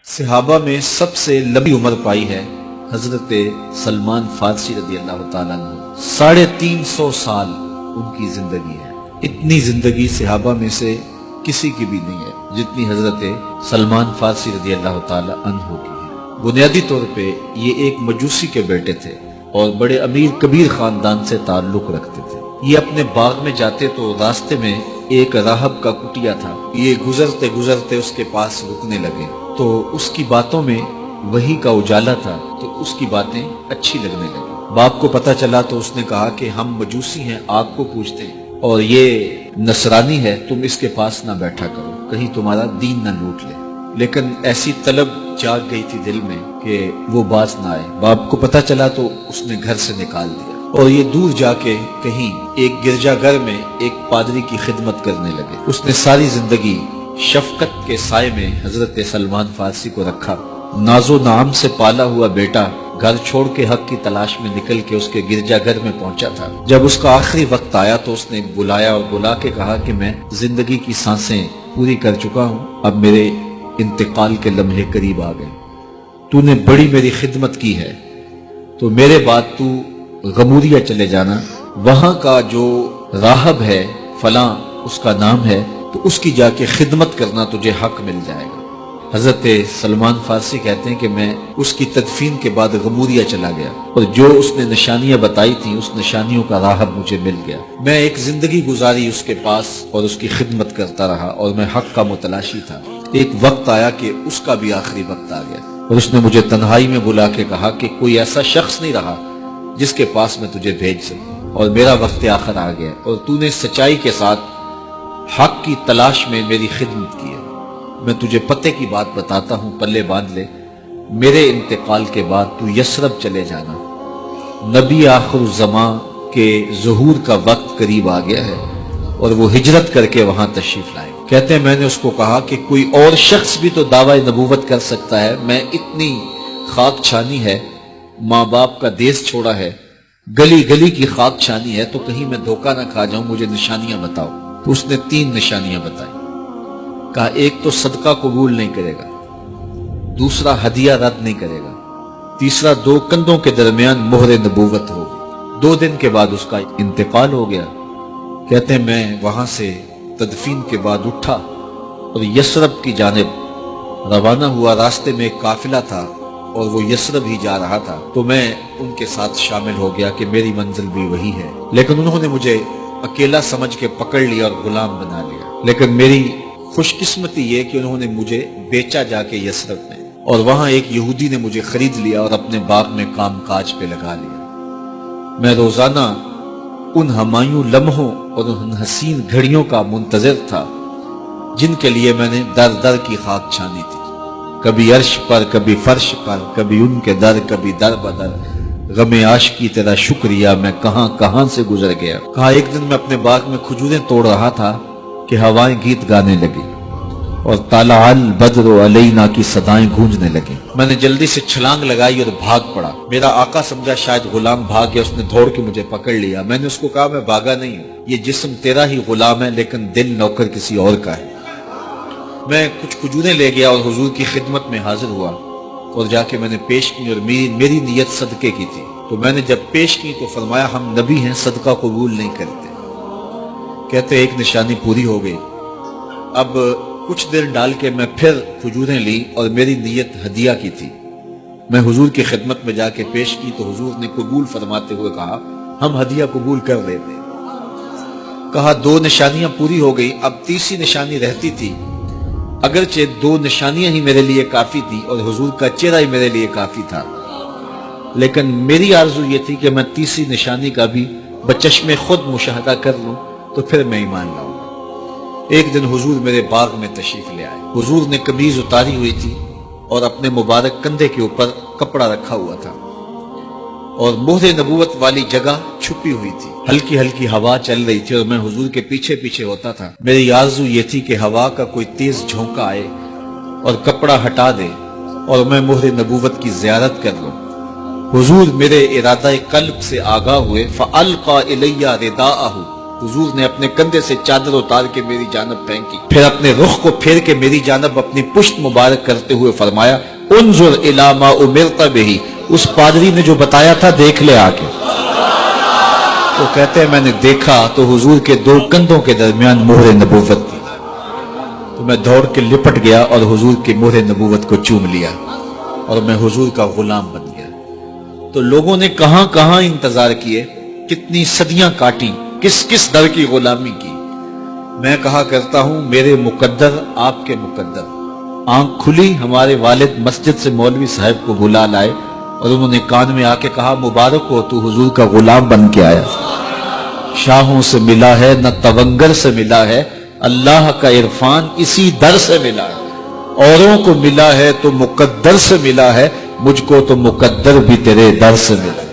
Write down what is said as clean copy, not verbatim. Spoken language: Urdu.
صحابہ میں سب سے لمبی عمر پائی ہے حضرت سلمان فارسی رضی اللہ تعالیٰ عنہ۔ 350 سال ان کی زندگی ہے۔ اتنی زندگی صحابہ میں سے کسی کی بھی نہیں ہے جتنی حضرت سلمان فارسی رضی اللہ تعالیٰ عنہ کی ہے۔ بنیادی طور پہ یہ ایک مجوسی کے بیٹے تھے اور بڑے امیر کبیر خاندان سے تعلق رکھتے تھے۔ یہ اپنے باغ میں جاتے تو راستے میں ایک راہب کا کٹیا تھا۔ یہ گزرتے گزرتے اس کے پاس رکنے لگے تو اس کی باتوں میں وحی کا اجالا تھا تو اس کی باتیں اچھی لگنے لگی۔ باپ کو پتہ چلا تو اس نے کہا کہ ہم مجوسی ہیں، آگ کو پوجتے ہیں اور یہ نصرانی ہے، تم اس کے پاس نہ بیٹھا کرو، کہیں تمہارا دین نہ لوٹ لے۔ لیکن ایسی طلب جاگ گئی تھی دل میں کہ وہ باز نہ آئے۔ باپ کو پتہ چلا تو اس نے گھر سے نکال دیا اور یہ دور جا کے کہیں ایک گرجا گھر میں ایک پادری کی خدمت کرنے لگے۔ اس نے ساری زندگی شفقت کے سائے میں حضرت سلمان فارسی کو رکھا۔ ناز و نعم سے پالا ہوا بیٹا گھر چھوڑ کے حق کی تلاش میں نکل کے اس کے گرجا گھر میں پہنچا تھا۔ جب اس کا آخری وقت آیا تو اس نے بلایا اور بلا کے کہا کہ میں زندگی کی سانسیں پوری کر چکا ہوں، اب میرے انتقال کے لمحے قریب آ گئے۔ تو نے بڑی میری خدمت کی ہے تو میرے بعد تو غموریا چلے جانا، وہاں کا جو راہب ہے فلاں اس کا نام ہے، تو اس کی جا کے خدمت کرنا، تجھے حق مل جائے گا۔ حضرت سلمان فارسی کہتے ہیں کہ میں اس کی تدفین کے بعد غموریا چلا گیا اور جو اس نے نشانیاں بتائی تھیں اس نشانیوں کا راہب مجھے مل گیا۔ میں ایک زندگی گزاری اس کے پاس اور اس کی خدمت کرتا رہا اور میں حق کا متلاشی تھا۔ ایک وقت آیا کہ اس کا بھی آخری وقت آ گیا اور اس نے مجھے تنہائی میں بلا کے کہا کہ کوئی ایسا شخص نہیں رہا جس کے پاس میں تجھے بھیج سکوں، اور میرا وقت آخر آ گیا اور تو نے سچائی کے ساتھ حق کی تلاش میں میری خدمت کی ہے۔ میں تجھے پتے کی بات بتاتا ہوں، پلے باندھ لے، میرے انتقال کے بعد تو یثرب چلے جانا، نبی آخر الزمان کے ظہور کا وقت قریب آ گیا ہے اور وہ ہجرت کر کے وہاں تشریف لائے۔ کہتے ہیں میں نے اس کو کہا کہ کوئی اور شخص بھی تو دعوی نبوت کر سکتا ہے، میں اتنی خاک چھانی ہے، ماں باپ کا دیس چھوڑا ہے، گلی گلی کی خاک چھانی ہے، تو کہیں میں دھوکہ نہ کھا جاؤں، مجھے نشانیاں بتاؤ۔ تو اس نے 3 نشانیاں بتائی۔ کہا ایک تو صدقہ قبول نہیں کرے گا، دوسرا ہدیہ رد نہیں کرے گا، تیسرا 2 کندھوں کے درمیان مہر نبوت ہوگی۔ 2 دن کے بعد اس کا انتقال ہو گیا۔ کہتے ہیں میں وہاں سے تدفین کے بعد اٹھا اور یثرب کی جانب روانہ ہوا۔ راستے میں ایک قافلہ تھا اور وہ یثرب ہی جا رہا تھا، تو میں ان کے ساتھ شامل ہو گیا کہ میری منزل بھی وہی ہے۔ لیکن انہوں نے مجھے اکیلا سمجھ کے پکڑ لیا اور غلام بنا لیا۔ لیکن میری خوش قسمتی یہ کہ انہوں نے مجھے بیچا جا کے یثرب میں، اور وہاں ایک یہودی نے مجھے خرید لیا اور اپنے باغ میں کام کاج پہ لگا لیا۔ میں روزانہ ان ہمایوں لمحوں اور ان حسین گھڑیوں کا منتظر تھا جن کے لیے میں نے در در کی خاک چھانی تھی، کبھی عرش پر، کبھی فرش پر، کبھی ان کے در، کبھی در بدر۔ غم عاشقی تیرا شکریہ، میں کہاں کہاں سے گزر گیا۔ کہا ایک دن میں اپنے باغ میں کھجوریں توڑ رہا تھا کہ ہوائیں گیت گانے لگی اور طلع البدر علینا کی صدائیں گونجنے لگیں۔ میں نے جلدی سے چھلانگ لگائی اور بھاگ پڑا۔ میرا آقا سمجھا شاید غلام بھاگ گیا، اس نے دوڑ کے مجھے پکڑ لیا۔ میں نے اس کو کہا میں بھاگا نہیں ہوں، یہ جسم تیرا ہی غلام ہے لیکن دل نوکر کسی اور کا ہے۔ میں کچھ کھجوریں لے گیا اور حضور کی خدمت میں حاضر ہوا اور جا کے میں نے پیش کی، اور میری نیت صدقے کی تھی۔ تو میں نے جب پیش کی تو فرمایا ہم نبی ہیں، صدقہ قبول نہیں کرتے۔ کہتے ایک نشانی پوری ہو گئی۔ اب کچھ دیر ڈال کے میں پھر کھجوریں لی اور میری نیت ہدیہ کی تھی۔ میں حضور کی خدمت میں جا کے پیش کی تو حضور نے قبول فرماتے ہوئے کہا ہم ہدیہ قبول کر لیتے ہیں۔ کہا 2 نشانیاں پوری ہو گئی، اب تیسری نشانی رہتی تھی۔ اگرچہ 2 نشانیاں ہی میرے لیے کافی تھی اور حضور کا چہرہ ہی میرے لیے کافی تھا، لیکن میری آرزو یہ تھی کہ میں تیسری نشانی کا بھی بچشم خود مشاہدہ کر لوں تو پھر میں ایمان لاؤں گا۔ ایک دن حضور میرے باغ میں تشریف لے آئے۔ حضور نے قمیض اتاری ہوئی تھی اور اپنے مبارک کندھے کے اوپر کپڑا رکھا ہوا تھا اور مہر نبوت والی جگہ چھپی ہوئی تھی۔ ہلکی ہلکی ہوا چل رہی تھی اور میں حضور کے پیچھے پیچھے ہوتا تھا۔ میری آرزو یہ تھی کہ ہوا کا کوئی تیز جھونکا آئے اور کپڑا ہٹا دے اور میں مہر نبوت کی زیارت کر لوں۔ حضور میرے ارادہ قلب سے آگاہ ہوئے، فَأَلْقَى إِلَيَّ رِدَاءَهُ، حضور نے اپنے کندھے سے چادر اتار کے میری جانب پھینکی، پھر اپنے رخ کو پھیر کے میری جانب اپنی پشت مبارک کرتے ہوئے فرمایا انظر الی ما امرت بہ، اس پادری نے جو بتایا تھا دیکھ لے آ کے۔ تو کہتے ہیں میں نے دیکھا تو حضور کے دو کندھوں کے درمیان مہر نبوت تھی، تو میں دوڑ کے لپٹ گیا اور حضور کی مہر نبوت کو چوم لیا اور میں حضور کا غلام بن گیا۔ تو لوگوں نے کہاں کہاں انتظار کیے، کتنی صدیاں کاٹی، کس کس در کی غلامی کی۔ میں کہا کرتا ہوں میرے مقدر آپ کے مقدر۔ آنکھ کھلی، ہمارے والد مسجد سے مولوی صاحب کو بلا لائے اور انہوں نے کان میں آ کے کہا مبارک ہو، تو حضور کا غلام بن کے آیا۔ شاہوں سے ملا ہے نہ تونگر سے ملا ہے، اللہ کا عرفان اسی در سے ملا ہے۔ اوروں کو ملا ہے تو مقدر سے ملا ہے، مجھ کو تو مقدر بھی تیرے در سے ملا ہے۔